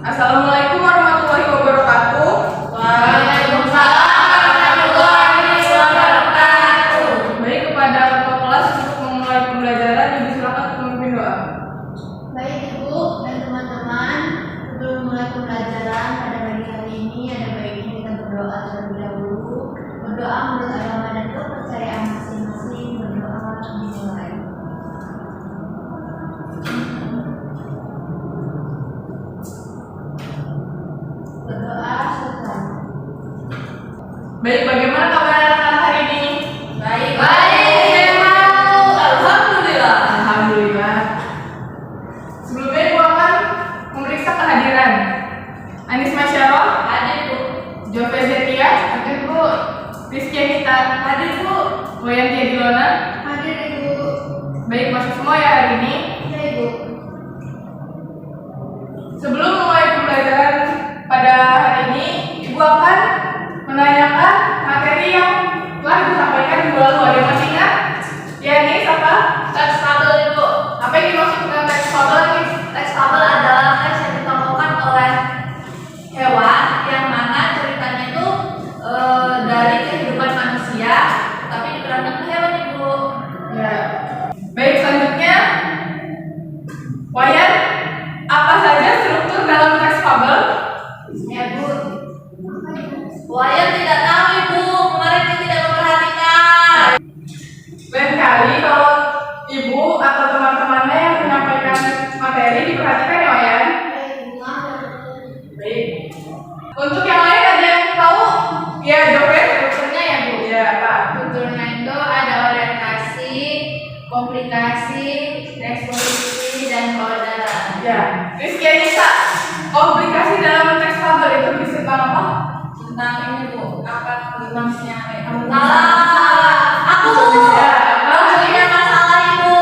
Assalamualaikum warahmatullahi wabarakatuh. Waalaikumsalam warahmatullahi wabarakatuh. Baik, kepada ketua kelas untuk memulai pembelajaran, Ibu silakan untuk memimpin doa. Baik Ibu dan teman-teman, sebelum mulai pembelajaran pada pagi hari ini ada baiknya kita berdoa terlebih dahulu. Berdoa menurut agama dan kepercayaan masing-masing. Berdoa dimulai. Berdoa selesai. Baik, bagaimana kabar anak-anak hari ini? Baik. Alhamdulillah. Alhamdulillah. Sebelumnya Ibu akan memeriksa kehadiran Anis Masyarah, Hadir Bu. Jove Zetia, Hadir Bu. Rizky Anita, Hadir Bu. Wayanti Adilona. Hadir Ibu. Baik, masuk semua ya hari ini. Ya Ibu. Sebelum mulai pembelajaran pada hari ini, Ibu akan menanyakan materi yang telah disampaikan minggu lalu. Ada yang masih ingat? Ya, ini apa? Teks fabel Ibu. Apa yang dimaksud dengan teks fabel ini? Teks fabel adalah teks yang ditokohkan oleh hewan yang mana ceritanya itu dari kehidupan manusia, tapi diterapkan ke hewan Ibu. Ya. Baik, selanjutnya, Wayan, apa saja struktur dalam teks fabel? Ya Bu. Wayan tidak tahu Ibu, kemarin dia tidak memperhatikan. Lain kali kalau Ibu atau teman-temannya yang menyampaikan materi diperhatikan ya, Wayan. Baik. Untuk yang lain ada yang tahu? Ya, Jove. Strukturnya ya Bu. Ya, Pak. Strukturnya itu ada orientasi, komplikasi, eksposisi, dan keodaran. Ya, Rizky Anita, komplikasi dalam teks fabel itu bisa tentang apa? Tentang ini Bu, apa maksudnya? Aku. Ya, Maksudnya masalah Ibu.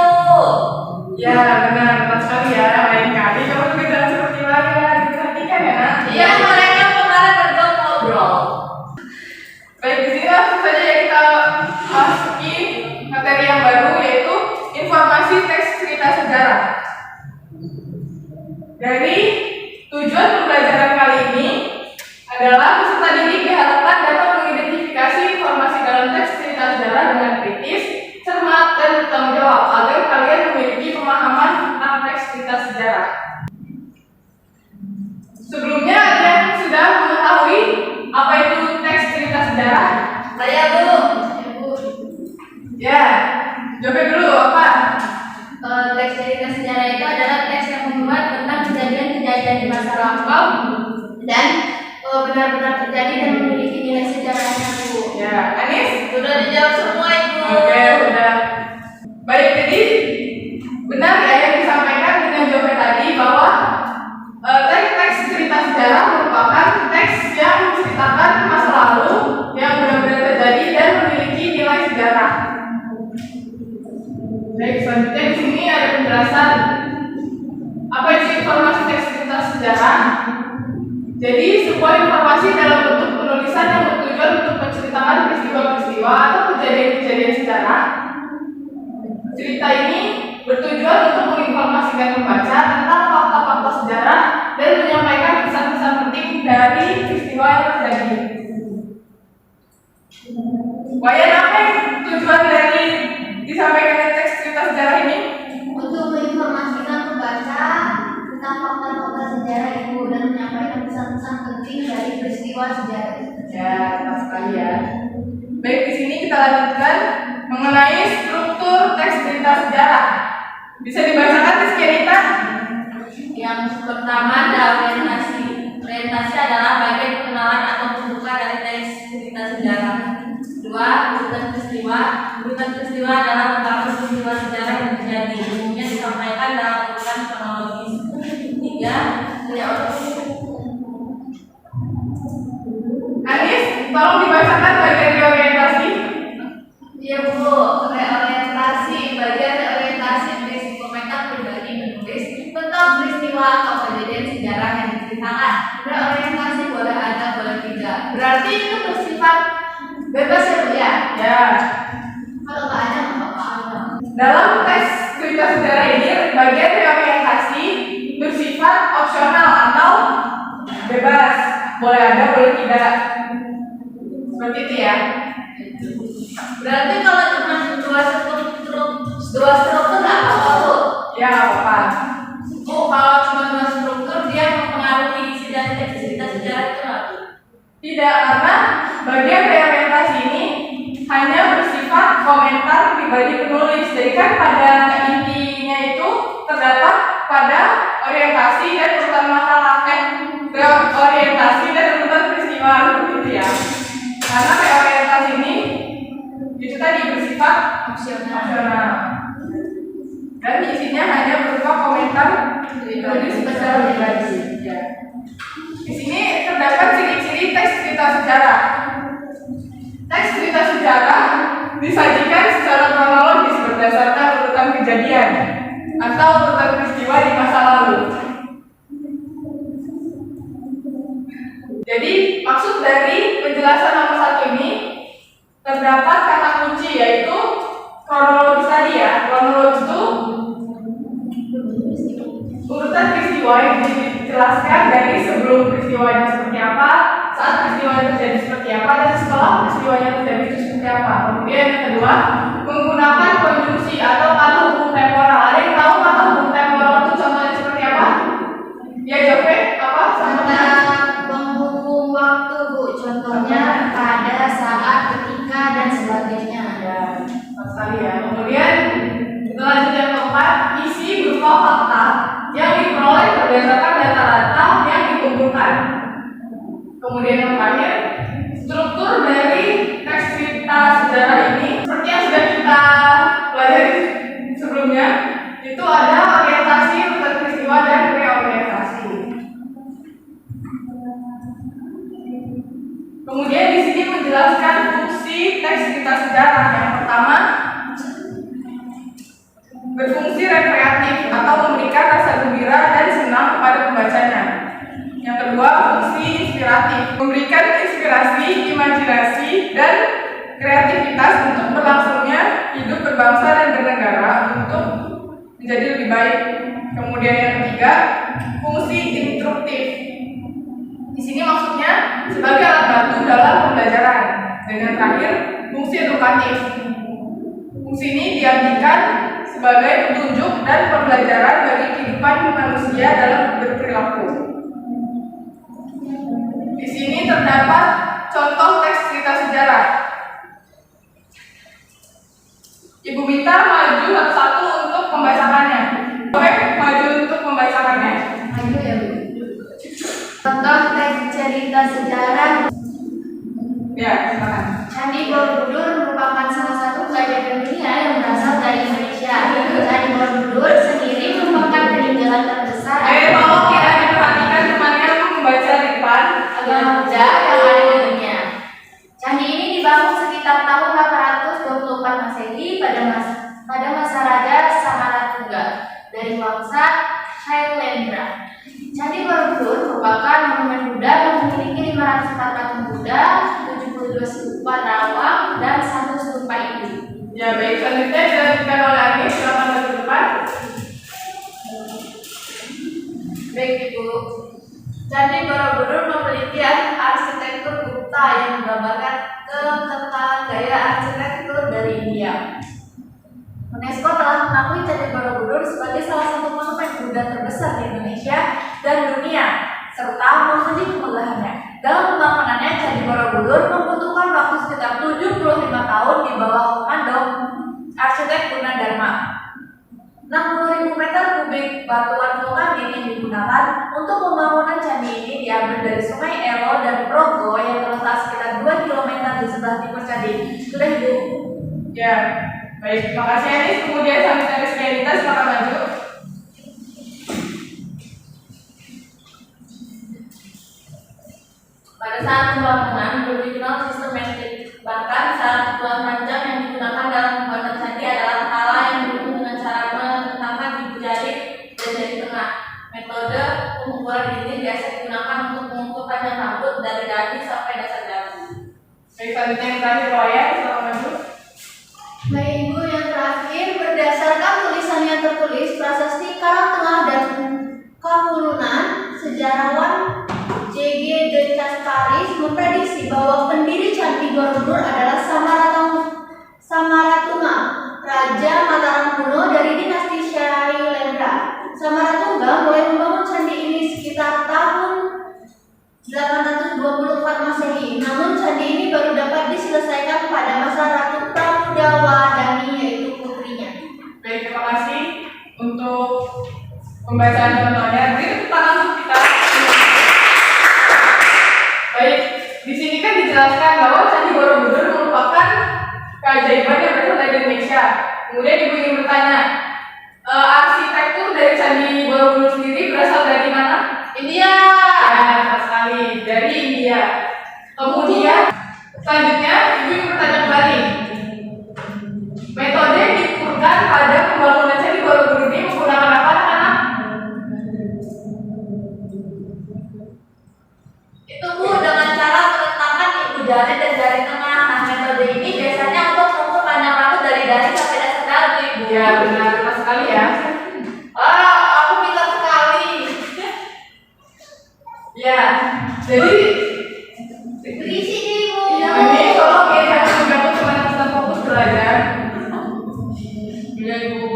ya benar, tepat sekali ya. Lain kali kamu juga jangan seperti Wayan, diperhatikan ya, Nak. Iya, mereka kemarin ngobrol. Baik, di sini langsung saja ya kita masuki materi yang baru, yaitu informasi teks cerita sejarah. Dari tujuan pembelajaran kali ini adalah peserta didik diharapkan dapat mengidentifikasi informasi dalam teks cerita sejarah dengan kritis, cermat, dan bertanggung jawab agar kalian memiliki pemahaman tentang teks cerita sejarah. Sebelumnya ada yang sudah mengetahui apa itu teks cerita sejarah? Saya Bu. Ya, Jove dulu apa? Teks cerita sejarah itu adalah teks yang memuat tentang kejadian-kejadian di masa lampau dan benar-benar terjadi dan memiliki nilai sejarahnya Bu. Ya, Anis? Sudah dijawab semua Ibu. Oke, udah. Baik, jadi benar ya yang disampaikan dengan Jove tadi bahwa teks cerita sejarah merupakan teks yang menceritakan masa lalu yang benar-benar terjadi dan memiliki nilai sejarah. Baik, selanjutnya di sini ada penjelasan apa itu informasi teks cerita sejarah. Jadi sebuah informasi dalam bentuk penulisan yang bertujuan untuk menceritakan peristiwa-peristiwa atau kejadian-kejadian sejarah. Cerita ini bertujuan untuk menginformasikan pembaca tentang fakta-fakta sejarah dan menyampaikan pesan-pesan penting dari peristiwa yang terjadi. Wayan, apa yang tujuan dari disampaikan teks cerita sejarah ini? Untuk menginformasikan pembaca tentang fakta-fakta sejarah Ibu dan menyampaikan pesan-pesan penting dari peristiwa sejarah. Ya, tepat sekali ya. Baik, di sini kita lanjutkan mengenai struktur teks cerita sejarah. Bisa dibacakan Rizky Anita? Yang pertama ada orientasi. Orientasi adalah bagian pengenalan atau pembuka dari teks cerita sejarah. Kedua, urutan peristiwa. Urutan peristiwa adalah beberapa peristiwa sejarah yang terjadi. Umumnya disampaikan dalam urutan kronologis. Tiga, Anis, tolong dibacakan bagian orientasi. Iya Bu, reorientasi. Bagian reorientasi berisi komentar pribadi menulis tentang peristiwa atau kejadian sejarah yang diceritakan. Reorientasi boleh ada, boleh tidak. Berarti itu bersifat bebas ya Bu ya? Ya. Kalau nggak ada nggak apa-apa. Dalam teks cerita sejarah ini, bagian reorientasi bersifat opsional atau bebas, boleh ada, boleh tidak. Seperti itu ya. Berarti kalau cuma dua struktur nggak apa-apa tuh? Ya, nggak apa-apa. Oh, kalau cuma dua struktur dia mempengaruhi isi dari teks cerita sejarah itu nggak tuh? Tidak, karena bagian reorientasi ini hanya bersifat komentar pribadi penulis. Jadi kan pada intinya itu terdapat pada orientasi dan urutan masalah, orientasi dan urutan peristiwa begitu ya. Karena reorientasi ini itu tadi bersifat opsional dan isinya hanya berupa komentar penulis secara pribadi. Ya. Di sini terdapat ciri-ciri teks cerita sejarah. Teks cerita sejarah disajikan secara kronologis berdasarkan urutan kejadian atau urutan peristiwa di masa lalu. Jadi maksud dari penjelasan nomor 1 ini terdapat kata kunci yaitu kronologis tadi ya. Kronologis itu urutan peristiwa yang dijelaskan dari sebelum peristiwanya seperti apa, saat peristiwanya terjadi seperti apa, dan setelah peristiwanya terjadi itu seperti apa. Kemudian yang kedua, menggunakan konjungsi atau kata hubung temporal. Ada yang tahu kata hubung temporal itu contohnya seperti apa? Ya, Jope, apa? Kata penghubung waktu, Bu. Contohnya pada, saat, ketika, dan sebagainya. Ya, pas sekali ya. Kemudian kita lanjut yang keempat, isi berupa fakta yang diperoleh berdasarkan data-data yang dikumpulkan. Kemudian yang terakhir, struktur dari teks cerita sejarah ini seperti yang sudah kita pelajari sebelumnya, itu ada orientasi, urutan peristiwa, dan reorientasi. Kemudian di sini menjelaskan fungsi teks cerita sejarah. Yang pertama, berfungsi rekreatif atau memberikan rasa gembira dan senang kepada pembacanya. Yang kedua, fungsi inspiratif, memberikan inspirasi, imajinasi, dan kreativitas untuk berlangsungnya hidup berbangsa dan bernegara untuk menjadi lebih baik. Kemudian yang ketiga, fungsi instruktif. Di sini maksudnya sebagai alat bantu dalam pembelajaran. Dan yang terakhir, fungsi edukatif. Fungsi ini diartikan sebagai petunjuk dan pembelajaran bagi kehidupan manusia dalam berperilaku. Di sini terdapat contoh teks cerita sejarah. Ibu minta maju satu-satu untuk membacakannya. Oke, maju untuk membacakannya. Maju ya, Bu. Contoh teks cerita sejarah. Ya, silakan. Candi Borobudur merupakan salah satu kerajaan dunia yang berasal dari Indonesia. Candi Borobudur sendiri merupakan peninggalan terbesar Tolong ya diperhatikan temannya membaca di depan. agama Buddha yang ada di dunia. Candi ini dibangun sekitar tahun 824 Masehi pada masa Raja Samaratungga dari bangsa Shailendra. Candi Borobudur merupakan monumen Buddha yang memiliki 504 patung Buddha, 72 stupa rawang, dan 1 stupa Hindu. Ya, baik, selanjutnya dilanjutkan oleh Agni. Silakan ke depan. Baik Ibu. Candi Borobudur memiliki arsitektur Gupta yang menggambarkan kekentalan gaya arsitektur dari India. UNESCO telah mengakui Candi Borobudur sebagai salah satu monumen Buddha terbesar di Indonesia dan dunia, serta menguji kemegahnya. Dalam pembangunannya, Candi Borobudur membutuhkan waktu sekitar 75 tahun di bawah komando arsitek Gunadarma. 60.000 meter kubik batuan vulkanik yang digunakan untuk pembangunan candi ini diambil dari Sungai Elo dan Progo yang terletak sekitar 2 km di sebelah timur candi. Sudah, Ibu? Ya, baik, terima kasih Anis. Kemudian selanjutnya Rizky Anita, silakan maju. Pada saat pembangunan belum dikenal sistematik, bahkan saat batuan panjang yang digunakan dalam pembuatan candi adalah pala yang dibuat dengan cara menentangkan ibu jari dan jari tengah. Metode pengukuran ini biasa digunakan untuk mengukur panjang rambut dari dahi sampai dasar dagu. Baik, selanjutnya yang terakhir Roya, silakan maju. Baik Ibu, yang terakhir berdasarkan tulisan yang tertulis prasasti Karangtengah dan Kahulunan, sejarawan J. pembacaan contohnya. Beri tepuk tangan untuk kita. Baik, di sini kan dijelaskan bahwa Candi Borobudur merupakan keajaiban yang berasal dari Indonesia. Kemudian ibu ingin bertanya, arsitektur dari Candi Borobudur sendiri berasal dari mana? India. Ya, tepat sekali, dari India. Kemudian selanjutnya ibu ingin bertanya kembali, metode yang digunakan pada pembangunan Candi Borobudur ini menggunakan apa, anak-anak? Itu Bu dengan cara meletakkan ibu jari dan jari tengah. Nah, metode ini biasanya untuk mengukur panjang rambut dari dahi sampai dasar dagu, Ibu. Ya, benar, tepat sekali ya. Aku pintar sekali. Ya, jadi Berisi nih, Bu. ini tolong ya jangan mengganggu teman kita fokus belajar. Iya, Ibu.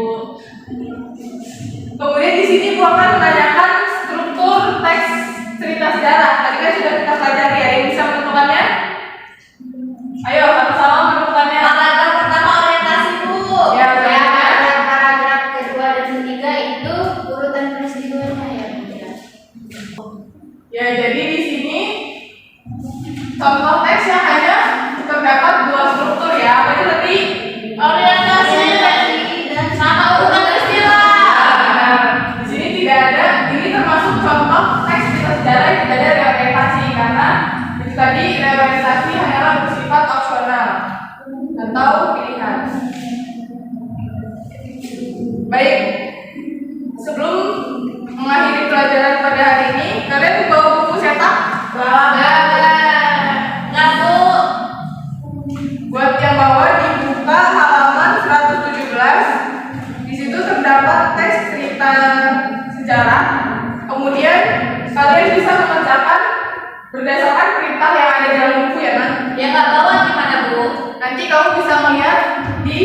Kemudian di sini Bu akan menanyakan struktur teks cerita sejarah. Tadi kan sudah kita pelajari, ada yang bisa menentukannya? Ayo sama-sama menentukannya. Paragraf pertama orientasi, Bu. Ya, Ya, selanjutnya. pada paragraf kedua dan ketiga itu urutan peristiwanya ya, Bu. Ya, jadi di sini contoh teksnya hanya terdapat dua struktur ya. Apa itu tadi? Orientasi dan sama urutan peristiwa. Nah, di sini tidak ada. Ini termasuk contoh teks cerita sejarah yang tidak ada reorientasi karena itu tadi reorientasi hanyalah bersifat opsional atau pilihan. Baik, sebelum mengakhiri pelajaran pada hari ini, kalian bawa buku cetak? Nggak, Bu. Buat yang bawa dibuka halaman 117. Di situ terdapat teks cerita sejarah. Kemudian kalian bisa mengerjakan berdasarkan perintah yang ada di dalam buku ya, Nan. Yang nggak bawa gimana, Bu? Nanti kamu bisa melihat di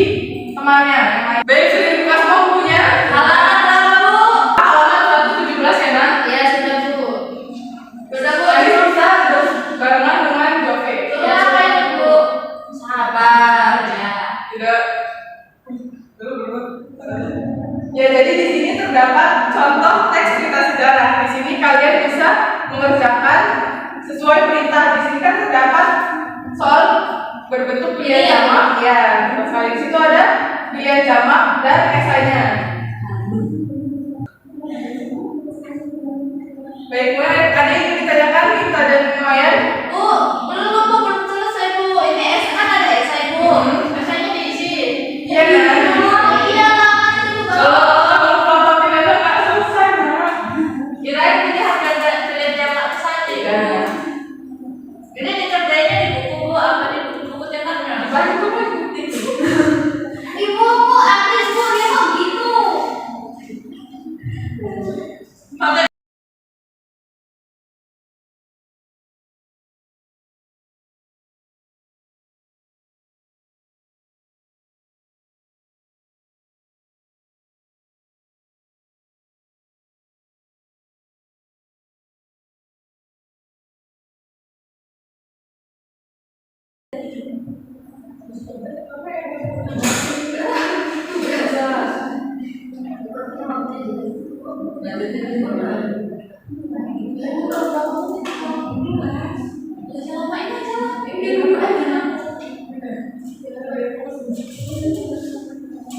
temannya yang lain. Baik, sudah dibuka semua bukunya. Halaman berapa, Bu? Halaman 117 ya, Nan. Ya, sudah, Bu. Sudah, Bu. Tadi bisa barengan dengan Jove. Sudah apa itu, Bu? Sabar ya. Tidak. Ya, jadi di sini terdapat contoh teks cerita sejarah. Di sini kalian bisa mengerjakan sesuai perintah. Di sini kan terdapat soal berbentuk pilihan jamak. Ya, sekali di situ ada pilihan jamak dan esainya. Baik, mulai ada yang ingin ditanyakan Minta dan Mayan? Bu, belum, Bu. Belum selesai, Bu. Ini es kan ada esai, Bu. Esainya diisi. Iya, kan? Oh, iya, makanya itu Kalau kelompok pilihan nggak selesai, Mak. kirain ini harga pilihan jamak saja. Iya. Ini dikerjainnya di buku, Bu. Apa di buku cetaknya? Banyak tuh, Mas. Ibu, Bu, artis, Bu, dia kok gitu? Makanya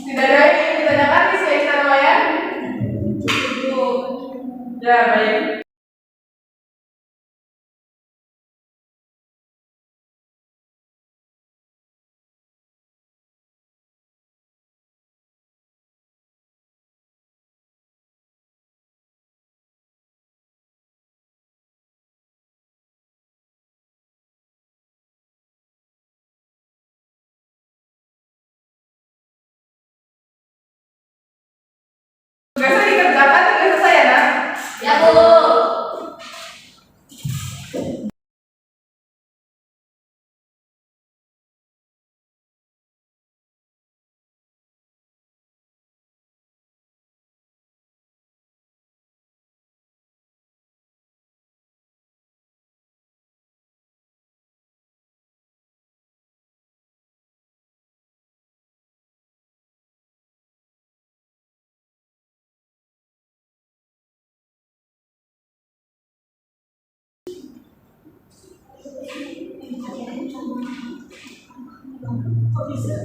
Tidak ada yang ingin ditanyakan di sesi Mayan? Ya, baik. Kok bisa?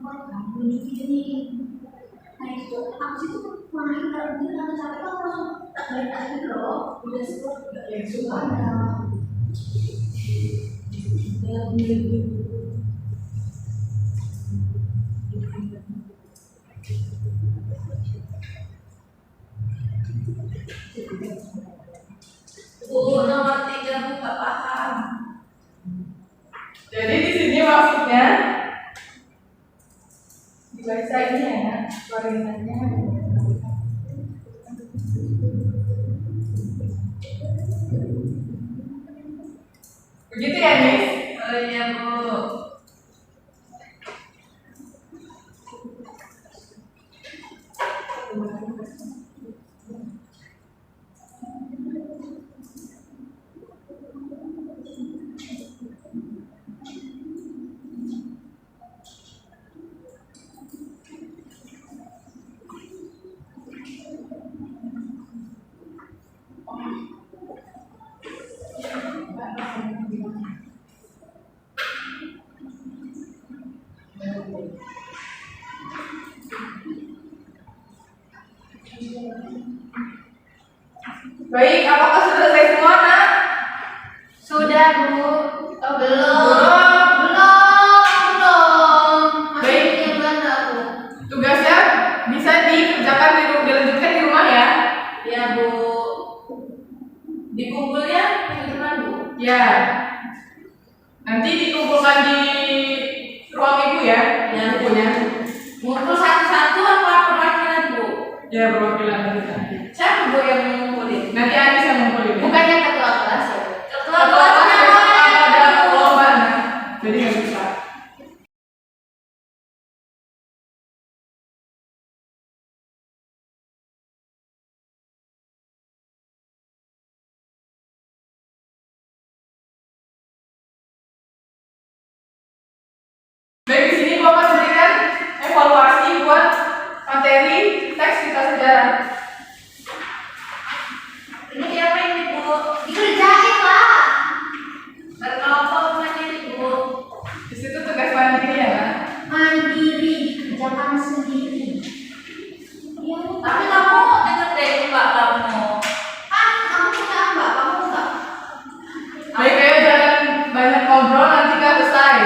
Kamu ini. Nah itu aku sih tuh main kalau dia nggak capek aku langsung tak balik lagi loh. Udah semua udah yang suka. Bu, nomor 3 Bu nggak paham. Jadi di sini maksudnya dibaca ini ya, koordinatnya. Begitu ya, Miss? Oh iya Bu. Baik, apakah sudah selesai semua, Nak? Sudah Bu. Oh, belum. Masih Baik. bikin benda Bu. Tugasnya bisa dikerjakan dilanjutkan di rumah ya. Ya Bu. Dikumpul ya minggu depan Bu. Ya. Nanti dikumpulkan di ruang ibu ya. Ya. Bukunya. Ngumpul satu-satu apa perwakilan Bu? Ya, perwakilan kita. Siapa Bu yang ngumpulin? Nanti Anis yang ngumpulin. Bukannya ketua kelas ya? Ketua Ketua kelasnya kelas ada Bu. lomba, Nak. Jadi nggak bisa. Baik, di sini Bapak berikan evaluasi buat materi teks kita sejarah. Ini siapa ini Bu? Dikerjain lah. Berkelompok ini Bu. Di situ tugas mandiri ya, Nak. Mandiri, kerjakan sendiri. Iya, Bu. Tapi kamu denger deh Mbak kamu. Kamu punya Mbak, kamu enggak? Baik, ayo jangan banyak ngobrol, nanti nggak selesai.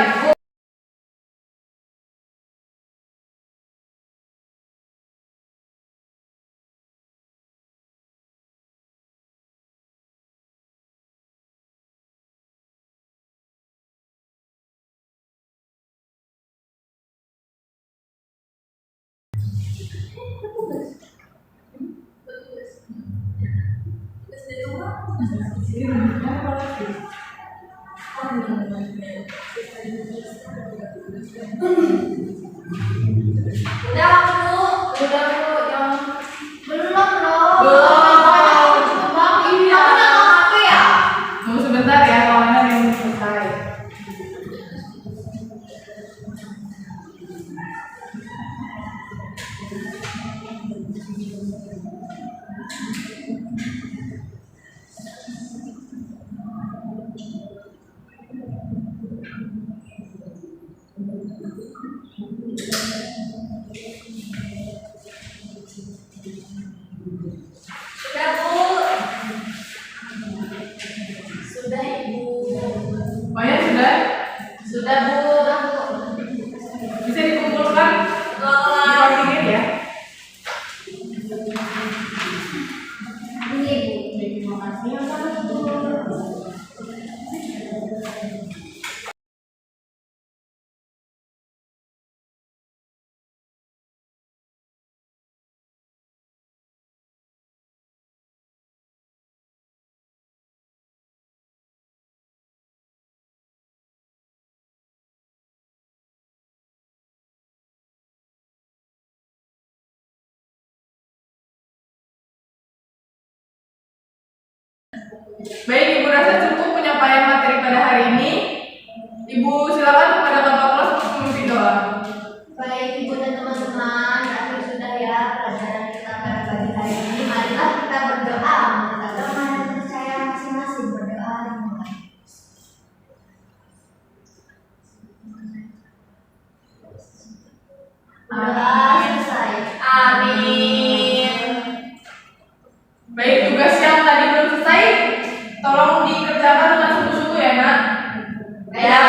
Udah Bu. Udah Bu, yang belum loh. Belum. Bang, ini kamu udah HP ya? Tunggu sebentar ya, kawanan yang selesai. Sudah Bu. Sudah Ibu. Banyak sudah? Sudah Bu. Bisa dikumpulkan di Kelola. ruang ini ya. Ini Bu, terima kasih ya Pak. Baik, Ibu rasa cukup penyampaian materi pada hari ini. Ibu silakan kepada ketua kelas untuk memimpin doa. Baik Ibu dan teman-teman, akhir sudah ya pelajaran kita pada pagi hari ini. Marilah kita berdoa meminta rahmat Udah selesai. Amin. Baik, tugas yang tadi belum selesai, tolong dikerjakan dengan sungguh-sungguh ya, Nak. Ya,